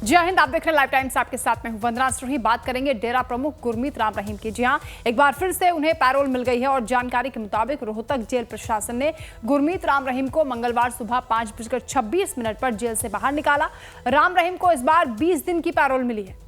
जय हिंद, आप देख रहे हैं लाइव टाइम्स। आपके साथ मैं हूं वंदना सिरोही। बात करेंगे डेरा प्रमुख गुरमीत राम रहीम की। जी हां, एक बार फिर से उन्हें पैरोल मिल गई है और जानकारी के मुताबिक रोहतक जेल प्रशासन ने गुरमीत राम रहीम को मंगलवार सुबह 5:26 पर जेल से बाहर निकाला। राम रहीम को इस बार 20 दिन की पैरोल मिली है।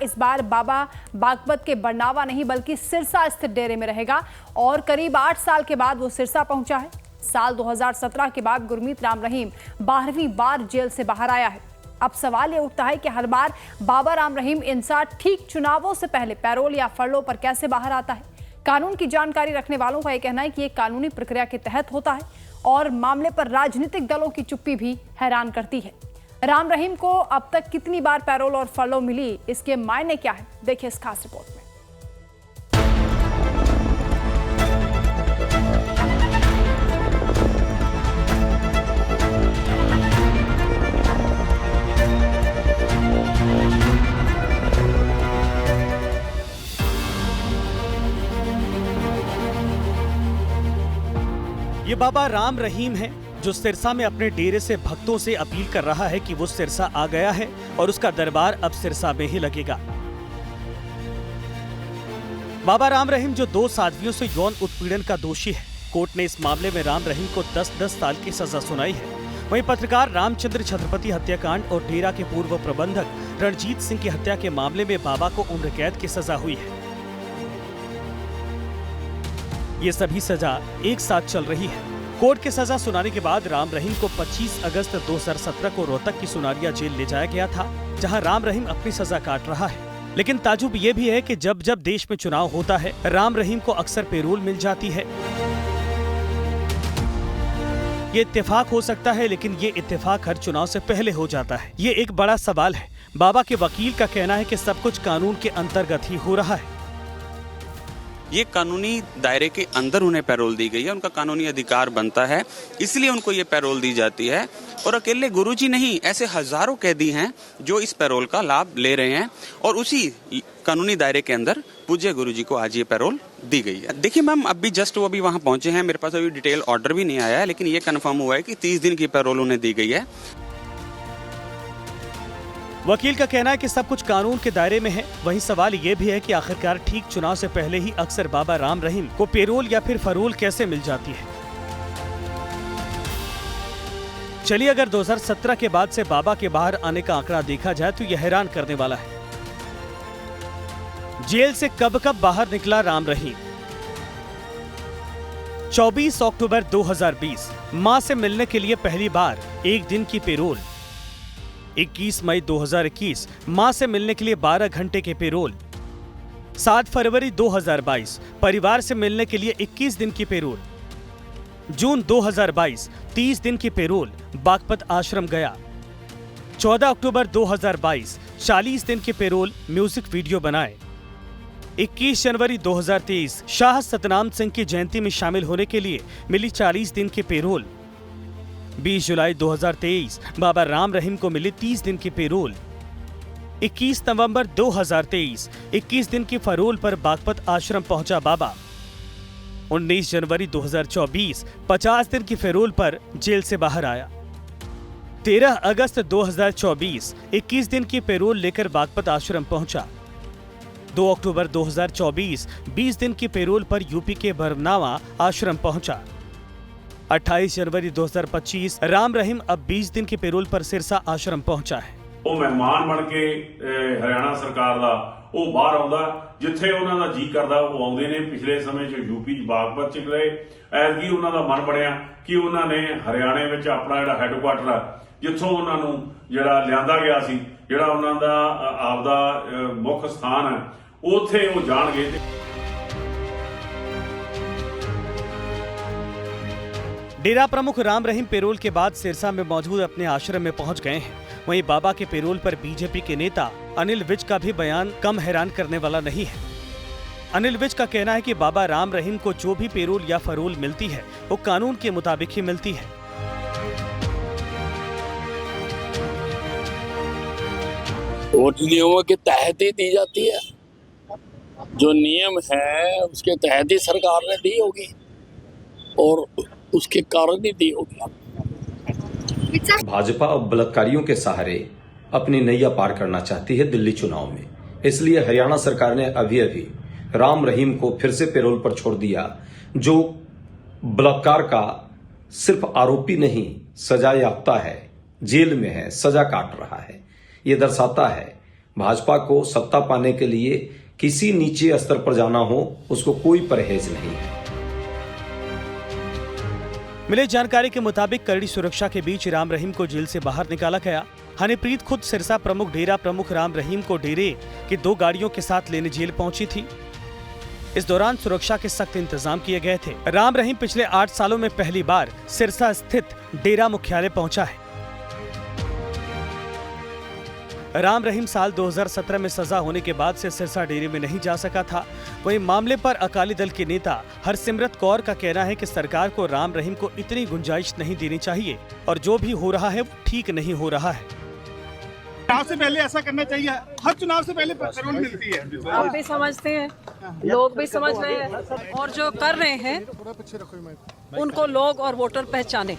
इस बार बाबा बागपत के बरनावा नहीं बल्कि सिरसा स्थित डेरे में रहेगा और करीब 8 साल के बाद वो सिरसा पहुंचा है। साल 2017 के बाद गुरमीत राम रहीम 12वीं बार जेल से बाहर आया है। अब सवाल ये उठता है कि हर बार बाबा राम रहीम इंसान ठीक चुनावों से पहले पैरोल या फरलो पर कैसे बाहर आता है। कानून की जानकारी रखने वालों का यह कहना है कि ये कानूनी प्रक्रिया के तहत होता है और मामले पर राजनीतिक दलों की चुप्पी भी हैरान करती है। राम रहीम को अब तक कितनी बार पैरोल और फरलो मिली, इसके मायने क्या है, देखिए इस खास रिपोर्ट में। ये बाबा राम रहीम है जो सिरसा में अपने डेरे से भक्तों से अपील कर रहा है कि वो सिरसा आ गया है और उसका दरबार अब सिरसा में ही लगेगा। बाबा राम रहीम जो 2 साध्वियों से यौन उत्पीड़न का दोषी है, कोर्ट ने इस मामले में राम रहीम को 10-10 साल की सजा सुनाई है। वहीं पत्रकार रामचंद्र छत्रपति हत्याकांड और डेरा के पूर्व प्रबंधक रणजीत सिंह की हत्या के मामले में बाबा को उम्र कैद की सजा हुई है। ये सभी सजा एक साथ चल रही है। कोर्ट के सजा सुनाने के बाद राम रहीम को 25 अगस्त 2017 को रोहतक की सुनारिया जेल ले जाया गया था, जहां राम रहीम अपनी सजा काट रहा है। लेकिन ताजुब ये भी है कि जब जब देश में चुनाव होता है, राम रहीम को अक्सर पैरोल मिल जाती है। ये इत्तेफाक हो सकता है, लेकिन ये इत्तेफाक हर चुनाव से पहले हो जाता है। ये एक बड़ा सवाल है। बाबा के वकील का कहना है कि सब कुछ कानून के अंतर्गत ही हो रहा है। ये कानूनी दायरे के अंदर उन्हें पैरोल दी गई है, उनका कानूनी अधिकार बनता है, इसलिए उनको ये पैरोल दी जाती है। और अकेले गुरुजी नहीं, ऐसे हजारों कैदी हैं जो इस पैरोल का लाभ ले रहे हैं और उसी कानूनी दायरे के अंदर पूज्य गुरुजी को आज ये पैरोल दी गई है। देखिए मैम, अभी जस्ट वो अभी वहाँ पहुंचे हैं, मेरे पास अभी डिटेल ऑर्डर भी नहीं आया है, लेकिन ये कन्फर्म हुआ है कि 30 दिन की पैरोल उन्हें दी गई है। वकील का कहना है कि सब कुछ कानून के दायरे में है। वहीं सवाल ये भी है कि आखिरकार ठीक चुनाव से पहले ही अक्सर बाबा राम रहीम को पैरोल या फिर फरोल कैसे मिल जाती है। चलिए, अगर 2017 के बाद से बाबा के बाहर आने का आंकड़ा देखा जाए तो यह हैरान करने वाला है। जेल से कब बाहर निकला राम रहीम। 24 अक्टूबर 2020 मां से मिलने के लिए पहली बार 1 दिन की पैरोल। 21 मई 2021 मां से मिलने के लिए 12 घंटे के पैरोल। 7 फरवरी 2022 परिवार से मिलने के लिए 21 दिन की पैरोल। जून 2022 30 दिन की पैरोल, बागपत आश्रम गया। 14 अक्टूबर 2022 40 दिन की पैरोल, म्यूजिक वीडियो बनाए। 21 जनवरी 2023 शाह सतनाम सिंह की जयंती में शामिल होने के लिए मिली 40 दिन की पैरोल। 20 जुलाई 2023 बाबा राम रहीम को मिली 30 दिन की पैरोल। 21 नवंबर 2023 21 दिन की फरोल पर बागपत आश्रम पहुंचा बाबा। 19 जनवरी 2024 50 दिन की पैरोल पर जेल से बाहर आया। 13 अगस्त 2024 21 दिन की पैरोल लेकर बागपत आश्रम पहुंचा। 2 अक्टूबर 2024 20 दिन की पैरोल पर यूपी के बरनावा आश्रम पहुंचा। 28 जनवरी 2025 राम रहीम अब 20 दिन की पैरोल पर सिरसा आश्रम पहुंचा है। ਉਹ ਮਹਿਮਾਨ ਬਣ ਕੇ ਹਰਿਆਣਾ ਸਰਕਾਰ ਦਾ ਉਹ ਬਾਹਰ ਆਉਂਦਾ, ਜਿੱਥੇ ਉਹਨਾਂ ਦਾ ਜੀ ਕਰਦਾ ਉਹ ਆਉਂਦੇ ਨੇ। ਪਿਛਲੇ ਸਮੇਂ 'ਚ ਯੂਪੀ 'ਚ ਬਾਗਪਤ 'ਚ ਗਏ, ਐਤਕੀ ਉਹਨਾਂ ਦਾ ਮਨ ਬਣਿਆ ਕਿ ਉਹਨਾਂ ਨੇ ਹਰਿਆਣੇ ਵਿੱਚ ਆਪਣਾ ਜਿਹੜਾ ਹੈੱਡਕੁਆਟਰ ਆ, ਜਿੱਥੋਂ ਉਹਨਾਂ ਨੂੰ ਜਿਹੜਾ ਲਿਆਂਦਾ ਗਿਆ ਸੀ, ਜਿਹੜਾ ਉਹਨਾਂ ਦਾ ਆਪਦਾ ਮੁੱਖ ਸਥਾਨ ਹੈ, ਉੱਥੇ ਉਹ ਜਾਣਗੇ। डेरा प्रमुख राम रहीम पैरोल के बाद सिरसा में मौजूद अपने आश्रम में पहुंच गए हैं। वहीं बाबा के पैरोल पर बीजेपी के नेता अनिल विज का भी बयान कम हैरान करने वाला नहीं है। अनिल विज का कहना है कि बाबा राम रहीम को जो भी पैरोल या फरोल मिलती है वो कानून के मुताबिक ही मिलती है। और नियमों के तहत ही दी जाती है, जो नियम है उसके तहत ही सरकार ने दी होगी और उसके कारण ही दी होगी। भाजपा अब बलात्कारियों के सहारे अपनी नैया पार करना चाहती है दिल्ली चुनाव में। इसलिए हरियाणा सरकार ने अभी राम रहीम को फिर से पैरोल पर छोड़ दिया, जो बलात्कार का सिर्फ आरोपी नहीं, सजायाफ्ता है, जेल में है, सजा काट रहा है। ये दर्शाता है भाजपा को सत्ता पाने के लिए किसी नीचे स्तर पर जाना हो, उसको कोई परहेज नहीं है। मिली जानकारी के मुताबिक कड़ी सुरक्षा के बीच राम रहीम को जेल से बाहर निकाला गया। हनीप्रीत खुद सिरसा प्रमुख डेरा प्रमुख राम रहीम को डेरे की 2 गाड़ियों के साथ लेने जेल पहुंची थी। इस दौरान सुरक्षा के सख्त इंतजाम किए गए थे। राम रहीम पिछले 8 सालों में पहली बार सिरसा स्थित डेरा मुख्यालय पहुंचा है। राम रहीम साल 2017 में सजा होने के बाद से सिरसा डेरे में नहीं जा सका था। वहीं मामले पर अकाली दल के नेता हरसिमरत कौर का कहना है कि सरकार को राम रहीम को इतनी गुंजाइश नहीं देनी चाहिए और जो भी हो रहा है वो ठीक नहीं हो रहा है। चुनाव से पहले ऐसा करना चाहिए। हर चुनाव से पहले पैरोल मिलती है। आप भी समझते हैं, लोग भी समझ रहे हैं, और जो कर रहे हैं उनको लोग और वोटर पहचाने।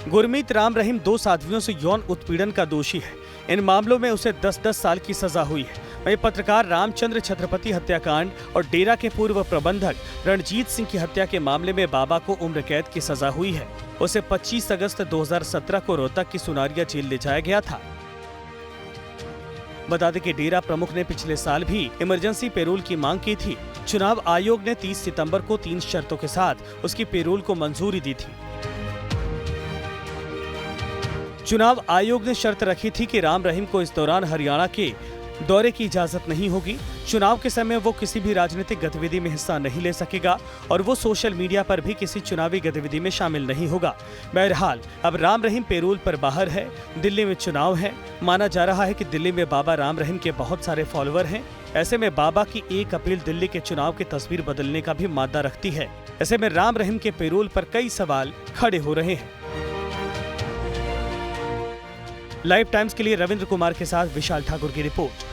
गुरमीत राम रहीम 2 साध्वियों से यौन उत्पीड़न का दोषी है। इन मामलों में उसे 10-10 साल की सजा हुई है। वहीं पत्रकार रामचंद्र छत्रपति हत्याकांड और डेरा के पूर्व प्रबंधक रणजीत सिंह की हत्या के मामले में बाबा को उम्र कैद की सजा हुई है। उसे 25 अगस्त 2017 को रोहतक की सुनारिया जेल ले जाया गया था। बता दें कि डेरा प्रमुख ने पिछले साल भी इमरजेंसी पेरोल की मांग की थी। चुनाव आयोग ने 30 सितंबर को 3 शर्तों के साथ उसकी पेरोल को मंजूरी दी थी। चुनाव आयोग ने शर्त रखी थी कि राम रहीम को इस दौरान हरियाणा के दौरे की इजाजत नहीं होगी। चुनाव के समय वो किसी भी राजनीतिक गतिविधि में हिस्सा नहीं ले सकेगा और वो सोशल मीडिया पर भी किसी चुनावी गतिविधि में शामिल नहीं होगा। बहरहाल अब राम रहीम पेरोल पर बाहर है। दिल्ली में चुनाव है। माना जा रहा है कि दिल्ली में बाबा राम रहीम के बहुत सारे फॉलोअर हैं। ऐसे में बाबा की एक अपील दिल्ली के चुनाव की तस्वीर बदलने का भी मादा रखती है। ऐसे में राम रहीम के पेरोल पर कई सवाल खड़े हो रहे हैं। लाइव टाइम्स के लिए रविंद्र कुमार के साथ विशाल ठाकुर की रिपोर्ट।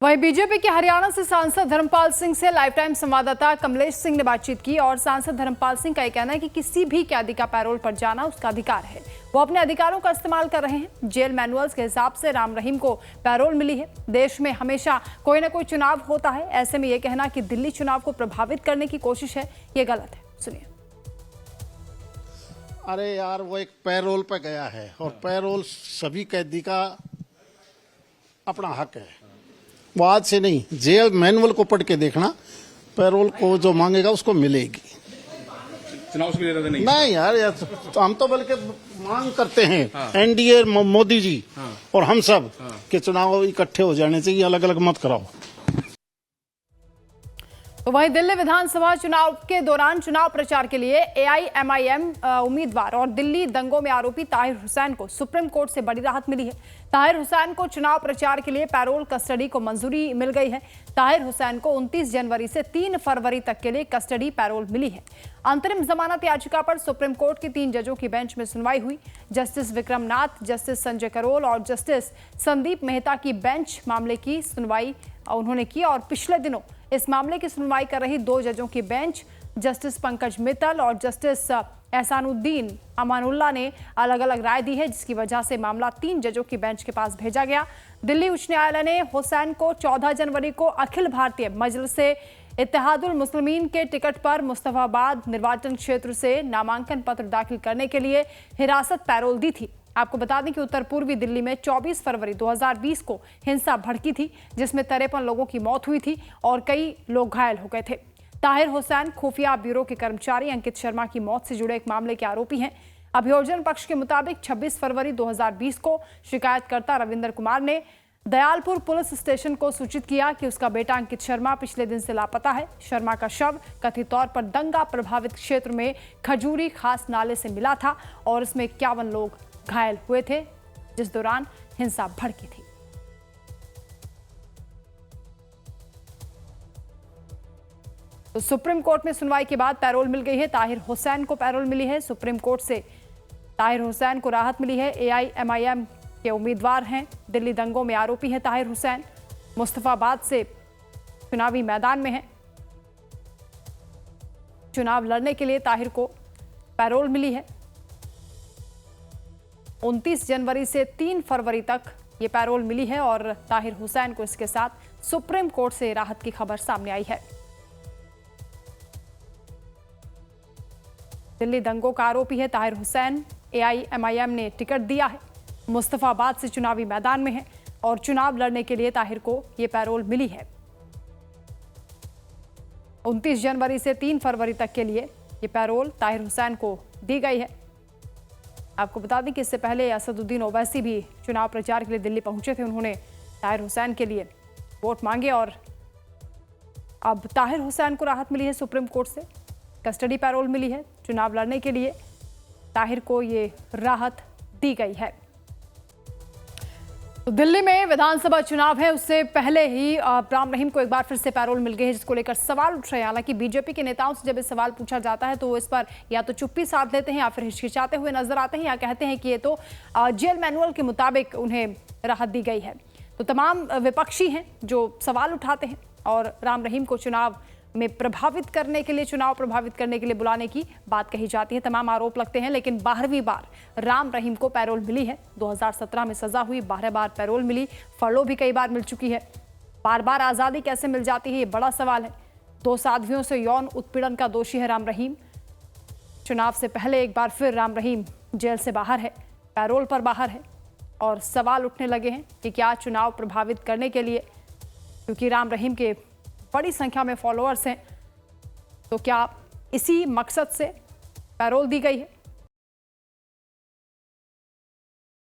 वहीं बीजेपी के हरियाणा से सांसद धर्मपाल सिंह से लाइव टाइम संवाददाता कमलेश सिंह ने बातचीत की और सांसद धर्मपाल सिंह का यह कहना है कि किसी भी कैदी का पैरोल पर जाना उसका अधिकार है। वो अपने अधिकारों का इस्तेमाल कर रहे हैं। जेल मैनुअल्स के हिसाब से राम रहीम को पैरोल मिली है। देश में हमेशा कोई ना कोई चुनाव होता है। ऐसे में यह कहना कि दिल्ली चुनाव को प्रभावित करने की कोशिश है, ये गलत है। सुनिए। अरे यार, वो एक पैरोल पे गया है और पैरोल सभी कैदी का अपना हक है। वो आज से नहीं, जेल मैनुअल को पढ़ के देखना, पैरोल को जो मांगेगा उसको मिलेगी। चुनाव से ज्यादा नहीं यार, तो हम तो बल्कि मांग करते हैं एनडीए मोदी जी और हम सब के चुनाव इकट्ठे हो जाने चाहिए, अलग अलग मत कराओ। तो वहीं दिल्ली विधानसभा चुनाव के दौरान चुनाव प्रचार के लिए एआईएमआईएम उम्मीदवार और दिल्ली दंगों में आरोपी ताहिर हुसैन को सुप्रीम कोर्ट से बड़ी राहत मिली है। ताहिर हुसैन को चुनाव प्रचार के लिए पैरोल कस्टडी को मंजूरी मिल गई है। ताहिर हुसैन को 29 जनवरी से 3 फरवरी तक के लिए कस्टडी पैरोल मिली है। अंतरिम जमानत याचिका पर सुप्रीम कोर्ट की 3 जजों की बेंच में सुनवाई हुई। जस्टिस विक्रम नाथ, जस्टिस संजय करोल और जस्टिस संदीप मेहता की बेंच मामले की सुनवाई उन्होंने की और पिछले दिनों इस मामले की सुनवाई कर रही 2 जजों की बेंच जस्टिस पंकज मित्तल और जस्टिस एहसानुद्दीन अमानुल्लाह ने अलग अलग राय दी है, जिसकी वजह से मामला 3 जजों की बेंच के पास भेजा गया। दिल्ली उच्च न्यायालय ने हुसैन को 14 जनवरी को अखिल भारतीय मजलिसे इत्तेहादुल मुस्लिमीन के टिकट पर मुस्तफाबाद निर्वाचन क्षेत्र से नामांकन पत्र दाखिल करने के लिए हिरासत पैरोल दी थी। आपको बता दें कि उत्तर पूर्वी दिल्ली में 24 फरवरी 2020 को हिंसा भड़की थी, जिसमें 53 लोगों की मौत हुई थी और कई लोग घायल हो गए थे। ताहिर हुसैन खुफिया ब्यूरो के कर्मचारी अंकित शर्मा की मौत से जुड़े एक मामले के आरोपी हैं। अभियोजन पक्ष के मुताबिक 26 फरवरी 2020 को शिकायतकर्ता रविंदर कुमार ने दयालपुर पुलिस स्टेशन को सूचित किया कि उसका बेटा अंकित शर्मा पिछले दिन से लापता है। शर्मा का शव कथित तौर पर दंगा प्रभावित क्षेत्र में खजूरी खास नाले से मिला था और इसमें 51 लोग घायल हुए थे, जिस दौरान हिंसा भड़की थी। तो सुप्रीम कोर्ट में सुनवाई के बाद पैरोल मिल गई है। ताहिर हुसैन को पैरोल मिली है। सुप्रीम कोर्ट से ताहिर हुसैन को राहत मिली है। एआईएमआईएम के उम्मीदवार हैं, दिल्ली दंगों में आरोपी हैं ताहिर हुसैन, मुस्तफाबाद से चुनावी मैदान में है। चुनाव लड़ने के लिए ताहिर को पैरोल मिली है। 29 जनवरी से 3 फरवरी तक ये पैरोल मिली है और ताहिर हुसैन को इसके साथ सुप्रीम कोर्ट से राहत की खबर सामने आई है। दिल्ली दंगों का आरोपी है ताहिर हुसैन। AIMIM ने टिकट दिया है, मुस्तफाबाद से चुनावी मैदान में है और चुनाव लड़ने के लिए ताहिर को ये पैरोल मिली है। 29 जनवरी से 3 फरवरी तक के लिए ये पैरोल ताहिर हुसैन को दी गई है। आपको बता दें कि इससे पहले असदुद्दीन ओवैसी भी चुनाव प्रचार के लिए दिल्ली पहुंचे थे। उन्होंने ताहिर हुसैन के लिए वोट मांगे और अब ताहिर हुसैन को राहत मिली है सुप्रीम कोर्ट से, कस्टडी पैरोल मिली है। चुनाव लड़ने के लिए ताहिर को ये राहत दी गई है। तो दिल्ली में विधानसभा चुनाव है, उससे पहले ही राम रहीम को एक बार फिर से पैरोल मिल गई है, जिसको लेकर सवाल उठ रहे हैं। हालांकि बीजेपी के नेताओं से जब ये सवाल पूछा जाता है तो वो इस पर या तो चुप्पी साध लेते हैं या फिर हिचकिचाते हुए नजर आते हैं या कहते हैं कि ये तो जेल मैनुअल के मुताबिक उन्हें राहत दी गई है। तो तमाम विपक्षी हैं जो सवाल उठाते हैं और राम रहीम को चुनाव में प्रभावित करने के लिए, चुनाव प्रभावित करने के लिए बुलाने की बात कही जाती है। तमाम आरोप लगते हैं, लेकिन 12वीं बार राम रहीम को पैरोल मिली है। 2017 में सजा हुई, 12 बार पैरोल मिली, फरलो भी कई बार मिल चुकी है। बार बार आज़ादी कैसे मिल जाती है, ये बड़ा सवाल है। 2 साध्वियों से यौन उत्पीड़न का दोषी है राम रहीम। चुनाव से पहले एक बार फिर राम रहीम जेल से बाहर है, पैरोल पर बाहर है और सवाल उठने लगे हैं कि क्या चुनाव प्रभावित करने के लिए, क्योंकि राम रहीम के बड़ी संख्या में फॉलोअर्स हैं, तो क्या इसी मकसद से पैरोल दी गई है?